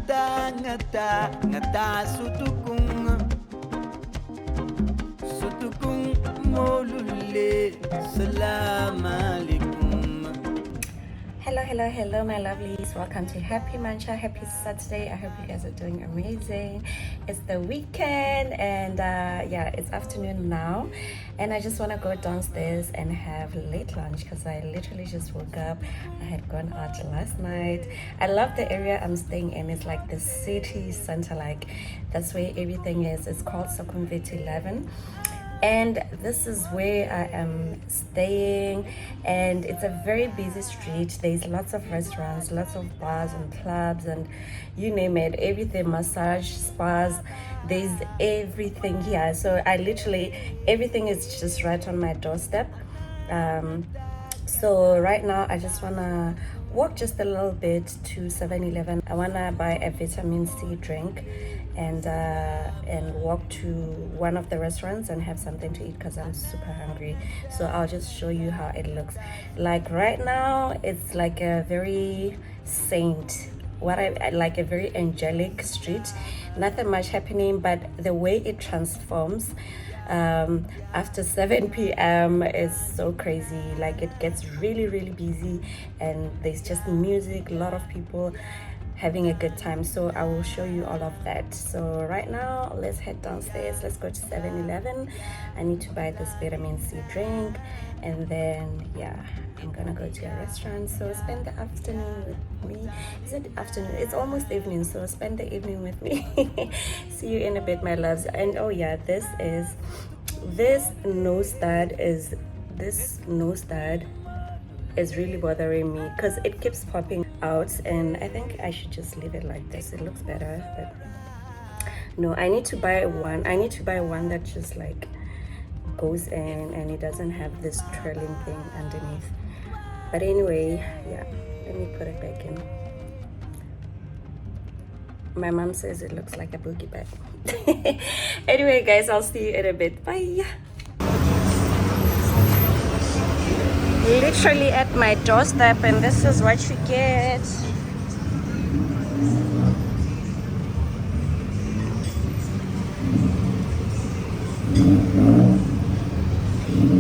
ngata sutukung molule salam alaikum. Hello my lovelies, welcome to Happy Muncher. Happy Saturday. I hope you guys are doing amazing. It's the weekend and yeah, it's afternoon now and I just want to go downstairs and have late lunch because I literally just woke up. I had gone out last night. I love the area I'm staying in. It's like the city center, like that's where everything is. It's called Sukhumvit 11 and this is where I am staying, and it's a very busy street. There's lots of restaurants, lots of bars and clubs and you name it, everything, massage, spas, there's everything here. So I literally, everything is just right on my doorstep. So right now I just wanna walk just a little bit to 7-Eleven. I wanna buy a vitamin C drink and walk to one of the restaurants and have something to eat because I'm super hungry. So I'll just show you how it looks. Like right now it's like a very saint, what I like, a very angelic street, nothing much happening, but the way it transforms after 7 p.m. is so crazy. Like it gets really busy and there's just music, a lot of people having a good time. So I will show you all of that. So right now let's head downstairs, let's go to 7-Eleven. I need to buy this vitamin C drink and then yeah, I'm gonna go to a restaurant. So spend the afternoon with me. Is it afternoon? It's almost evening, so spend the evening with me. See you in a bit, my loves. And oh yeah, this nose stud is really bothering me because it keeps popping out and I think I should just leave it like this. It looks better, but no, I need to buy one that just like goes in and it doesn't have this twirling thing underneath. But anyway, yeah, let me put it back in. My mom says it looks like a boogie bag. Anyway guys, I'll see you in a bit. Bye. Literally at my doorstep and this is what you get.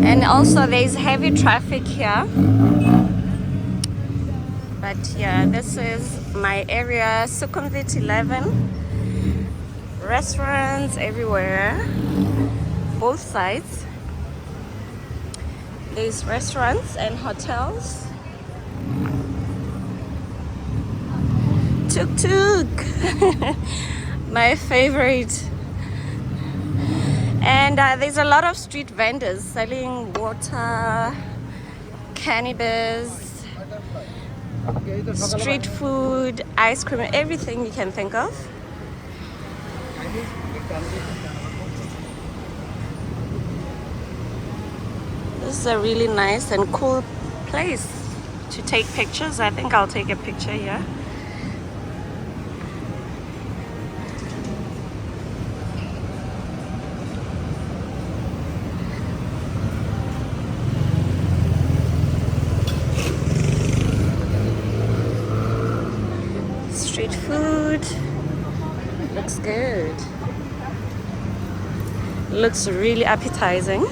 And also there's heavy traffic here, but yeah, this is my area, Sukhumvit 11. Restaurants everywhere, both sides. There's restaurants and hotels. Tuk-tuk, my favorite. And there's a lot of street vendors selling water, cannabis, street food, ice cream, everything you can think of. This is a really nice and cool place to take pictures. I think I'll take a picture here. Street food looks good. Looks really appetizing.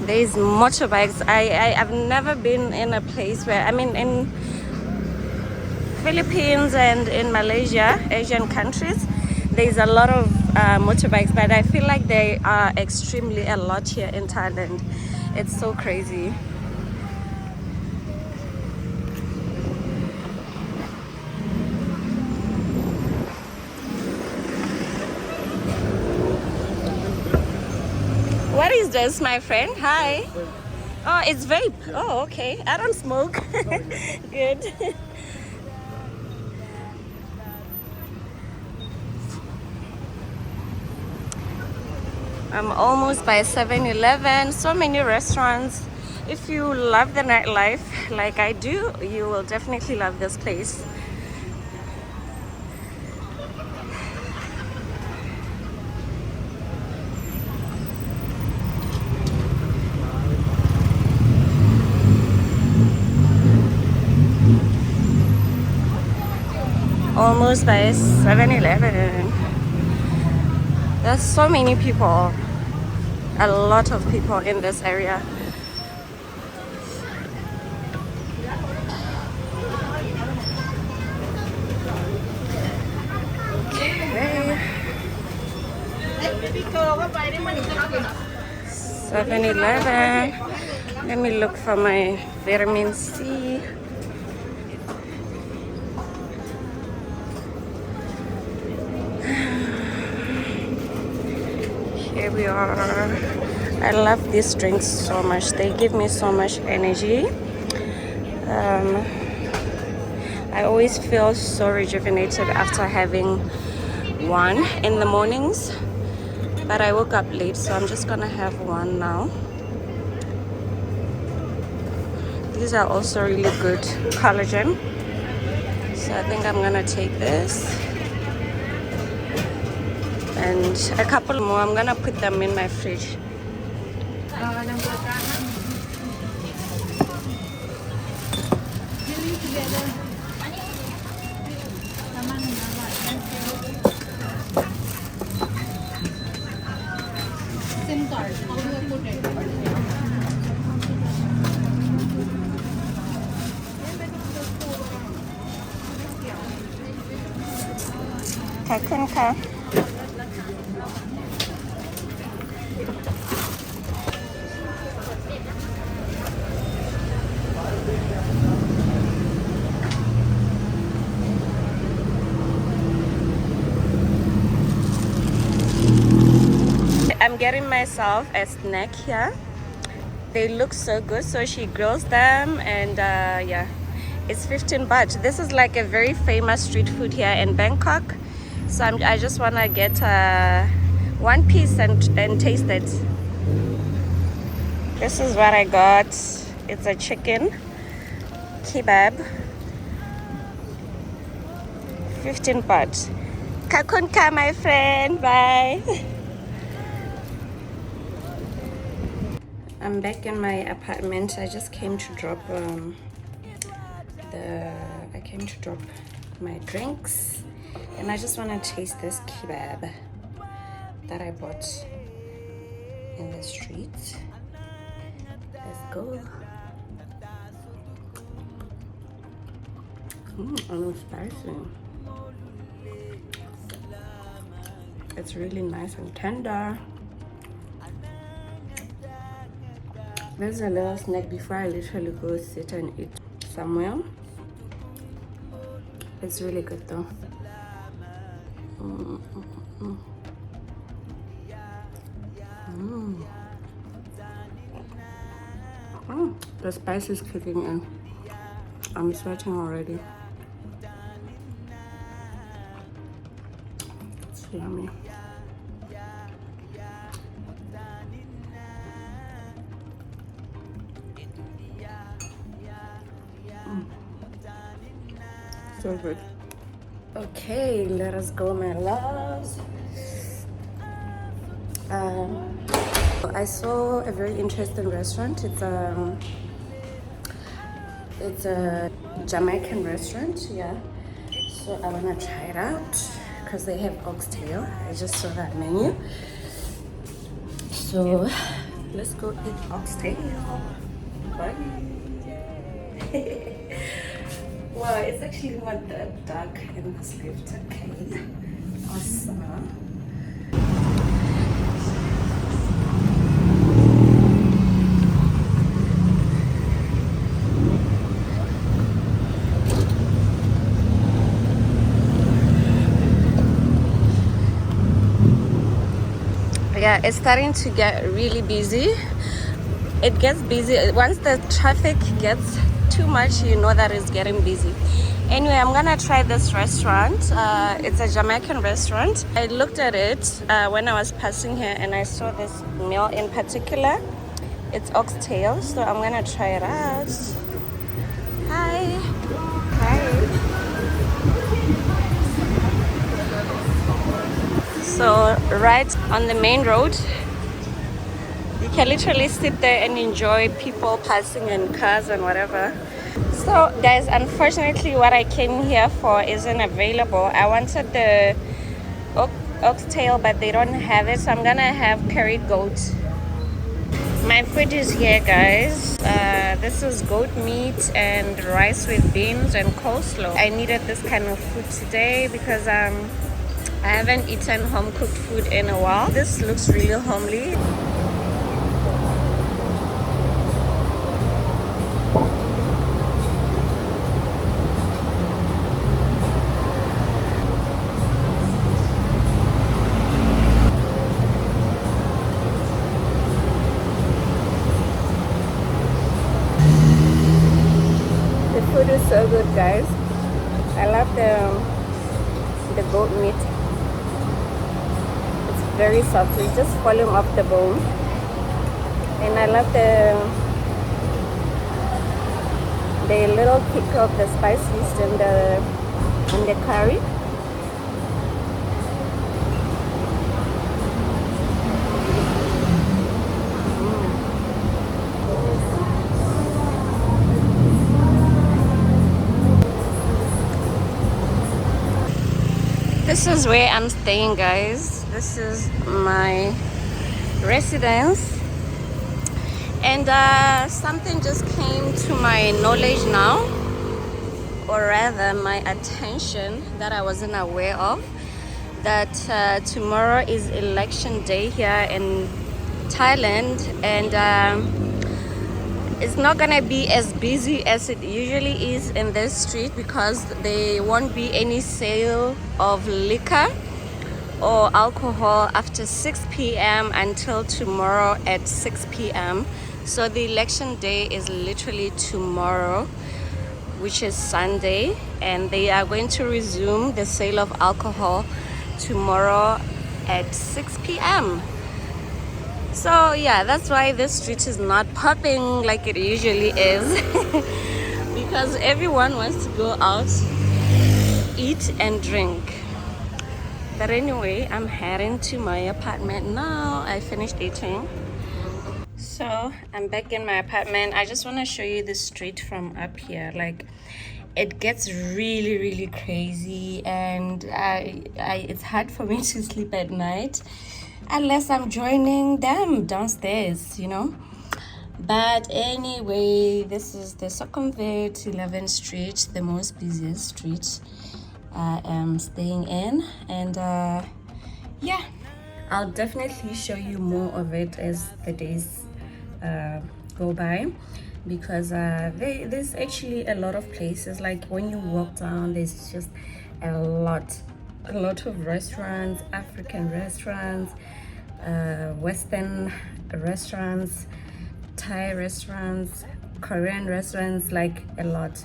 There's motorbikes. I've never been in a place where, I mean, in Philippines and in Malaysia, Asian countries, there's a lot of motorbikes, but I feel like they are extremely a lot here in Thailand. It's so crazy. What is this, my friend? Hi. Oh, it's vape. Oh, okay. I don't smoke. Good. I'm almost by 7-Eleven. So many restaurants. If you love the nightlife like I do, you will definitely love this place. almost by 7-Eleven. There's so many people, a lot of people in this area. Okay. 7-Eleven. Let me look for my vitamin C. Here we are. I love these drinks so much. They give me so much energy. I always feel so rejuvenated after having one in the mornings. But I woke up late, so I'm just gonna have one now. These are also really good collagen. So I think I'm gonna take this. And a couple more. I'm gonna put them in my fridge. I'm getting myself a snack here. They look so good, so she grills them, and yeah, it's 15 baht. This is like a very famous street food here in Bangkok, so I just want to get one piece and taste it. This is what I got. It's a chicken kebab, 15 baht. Kakunka, my friend, bye. I'm back in my apartment. I just came to drop my drinks, and I just want to taste this kebab that I bought in the street. Let's go. A little spicy. It's really nice and tender. There's a little snack before I literally go sit and eat somewhere. It's really good though. The spice is kicking in. I'm sweating already. It's yummy. So good. Okay, let us go, my loves. I saw a very interesting restaurant. It's a Jamaican restaurant, yeah. So I wanna try it out because they have oxtail. I just saw that menu. So let's go eat oxtail. Bye. Wow, it's actually not that dark in this lift. Okay. Awesome. Yeah, it's starting to get really busy. It gets busy once the traffic gets too much, you know that it's getting busy. Anyway, I'm gonna try this restaurant. It's a Jamaican restaurant. I looked at it when I was passing here, and I saw this meal in particular. It's oxtail, so I'm gonna try it out. Hi. Hi. So right on the main road, you can literally sit there and enjoy people passing and cars and whatever. So guys, unfortunately what I came here for isn't available. I wanted the oxtail, but they don't have it, so I'm gonna have curry goat. My food is here, guys. This is goat meat and rice with beans and coleslaw. I needed this kind of food today because I haven't eaten home cooked food in a while. This looks really homely. The food is so good, guys. I love the goat meat. It's very soft. It's just falling off the bone. And I love the little kick of the spices and the curry. This is where I'm staying, guys. This is my residence. And something just came to my knowledge now, or rather my attention, that I wasn't aware of, that tomorrow is election day here in Thailand, and it's not gonna be as busy as it usually is in this street because there won't be any sale of liquor or alcohol after 6 p.m. until tomorrow at 6 p.m. So the election day is literally tomorrow, which is Sunday, and they are going to resume the sale of alcohol tomorrow at 6 p.m. So yeah, that's why this street is not popping like it usually is because everyone wants to go out, eat and drink. But anyway, I'm heading to my apartment now. I finished eating. So I'm back in my apartment. I just want to show you the street from up here. Like, it gets really crazy, and it's hard for me to sleep at night unless I'm joining them downstairs, you know. But anyway, this is the Sukhumvit 11th Street, the most busiest street I am staying in. And yeah, I'll definitely show you more of it as the days go by, because there's actually a lot of places. Like when you walk down, there's just a lot of restaurants, African restaurants, Western restaurants, Thai restaurants, Korean restaurants, like a lot.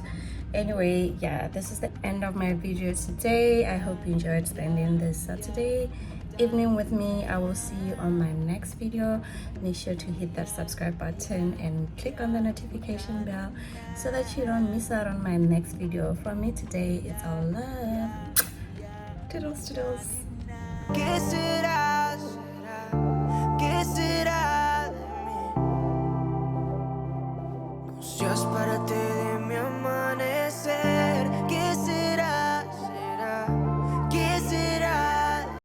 Anyway, yeah, this is the end of my video today. I hope you enjoyed spending this Saturday evening with me. I will see you on my next video. Make sure to hit that subscribe button and click on the notification bell so that you don't miss out on my next video. From me today, it's all love. Toodles. Kiss it out.